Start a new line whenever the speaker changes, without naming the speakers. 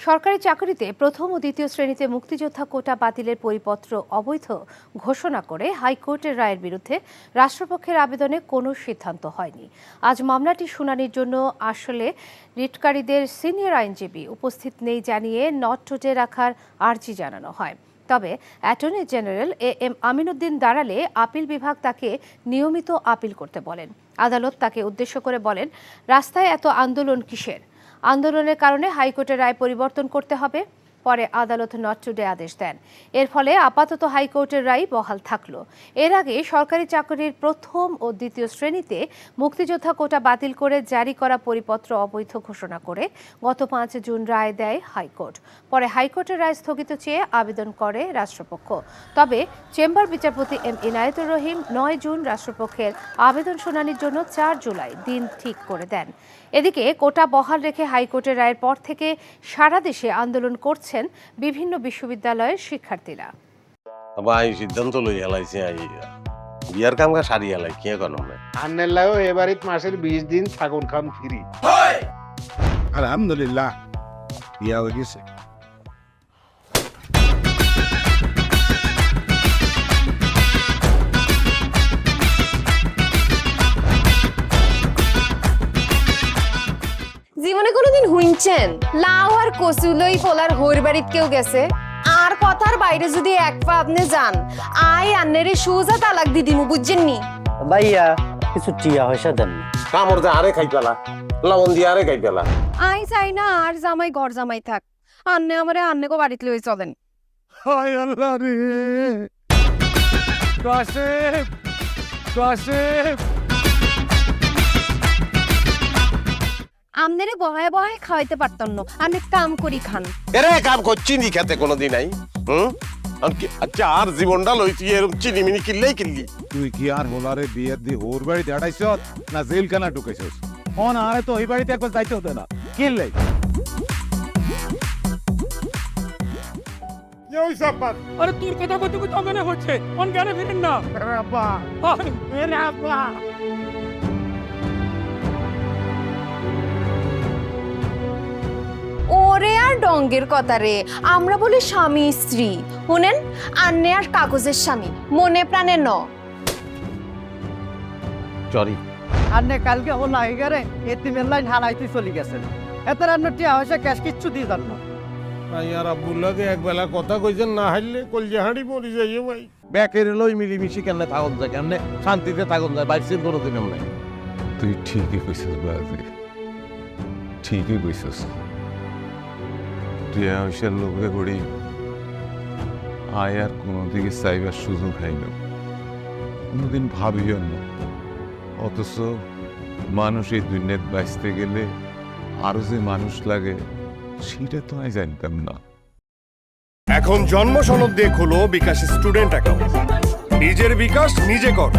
সরকারি চাকরিতে প্রথম ও দ্বিতীয় শ্রেণীতে মুক্তিযোদ্ধা কোটা বাতিলের পরিপত্র অবৈধ ঘোষণা করে হাইকোর্টের রায়ের বিরুদ্ধে রাষ্ট্রপক্ষের আবেদনে কোনো সিদ্ধান্ত হয়নি। আজ মামলাটি শুনানির জন্য আসলে রিটকারীদের সিনিয়র আইনজীবী উপস্থিত নেই জানিয়ে নট টুডে রাখার আর্জি জানানো হয়। তবে অ্যাটর্নি জেনারেল এম আমিনুদ্দিন দাঁড়ালে আপিল বিভাগ তাকে নিয়মিত আপিল করতে বলেন। আদালত তাকে উদ্দেশ্য করে বলেন, রাস্তায় এত আন্দোলন কিসের? আন্দোলনের কারণে হাইকোর্টের রায় পরিবর্তন করতে হবে। পরে আদালত নট টুডে আদেশ দেন। এর ফলে আপাতত হাইকোর্টের রায় বহাল থাকলো। এর আগে সরকারি চাকরির প্রথম ও দ্বিতীয় শ্রেণীতে মুক্তিযোদ্ধা কোটা বাতিল করে জারি করা পরিপত্র অবৈধ ঘোষণা করে গত 5 জুন রায় দেয় হাইকোর্ট। পরে হাইকোর্টের রায় স্থগিত চেয়ে আবেদন করে রাষ্ট্রপক্ষ। তবে চেম্বার বিচারপতি এম ইনায়েতুর রহিম 9 জুন রাষ্ট্রপক্ষের আবেদন শুনানির জন্য 4 জুলাই দিন ঠিক করে দেন। এদিকে কোটা বহাল রেখে হাইকোর্টের রায়ের পর থেকে সারা দেশে আন্দোলন করছেন বিভিন্ন বিশ্ববিদ্যালয়ের শিক্ষার্থীরা।
ভাই সিদ্ধান্ত লই হেলাইছে বিয়ার কাম সারি হেলাই কি এখন
আন্নেলাও এবারিত মাসের 20 দিন থাকুন খাম ফ্রি।
আলহামদুলিল্লাহ বিয়া হয়ে গেছে।
জীবনে কোনোদিন হুইনছেন লাউ আর কচুলই পোলার হইর বাড়িত কেউ গেছে আর কথার বাইরে যদি এক পা আপনি যান আই আন্নেরে সুজা তালাক দি দিমু বুঝছেন নি?
ভাইয়া কিছু টিয়া পয়সা দেন না।
কামড় দে আরে খাই পেলা লবণ দিয়ে আরে খাই পেলা।
আই চাই না আর জামাই ঘর জামাই থাক, আন্নে আমারে আন্নে কো বাড়িতে লই চলেন।
হায় আল্লাহ রে কাশেম কাশেম
আমনেরে বহায় বহায় খাওয়াইতে পারতাম না, আমি কাম করি খান।
এরে কাম করছি নি খেতে কোনোদিন নাই। আচ্ছা আর জীবনটা লইছি এরকম চিনিমিনি কিনলেই কিনলি।
তুই কি আর হোলারে বিয়ের দি হোর বাড়িতে আড়াইছ না জেলখানা ঢুকাইছস? অন আরে তো ওই বাড়িতে একবার যাইতে হতো না কিনলে
আরে তোর কথা কইতে কইতে অজ্ঞান হচ্ছে অন জ্ঞানে ফিরেন না।
আব্বা
আরে আব্বা
ওরে আর ডঙ্গের কথা রে, আমরা বলি স্বামী স্ত্রী, শুনেন আন্নে আর কাগজের স্বামী, মনে প্রাণে ন।
সরি
আন্নে কালকে হল আইগারে এতিমের লাইন হালাইতে চলে গেছেন। এত রান্না টিয়া হয়েছে ক্যাশ কিচ্ছু দিয়ে যান না।
ভাই আর আব্বুল্লাহকে একবেলা কথা কইছেন না হাইলে কলজে হাঁড়ি মরি যাইও ভাই।
ব্যাকের লই মিলিমিশি কেমনে থাকুন যায় কেমনে শান্তিতে থাকুন যায় বাইরে কোনোদিন নাই।
তুই ঠিকই কইছিস বাজে, ঠিকই কইছিস। তুই আয়সার লোকে করি আয় আর কোনো দিকে চাইবার সুযোগ হয় না, কোনোদিন ভাবিও না। অথচ মানুষ এই দুনিয়াত বাঁচতে গেলে আরো যে মানুষ লাগে সেটা তো আমি জানতাম না।
এখন জন্ম সনদ দিয়ে খোলো বিকাশ স্টুডেন্ট অ্যাকাউন্ট। নিজের বিকাশ নিজে কর।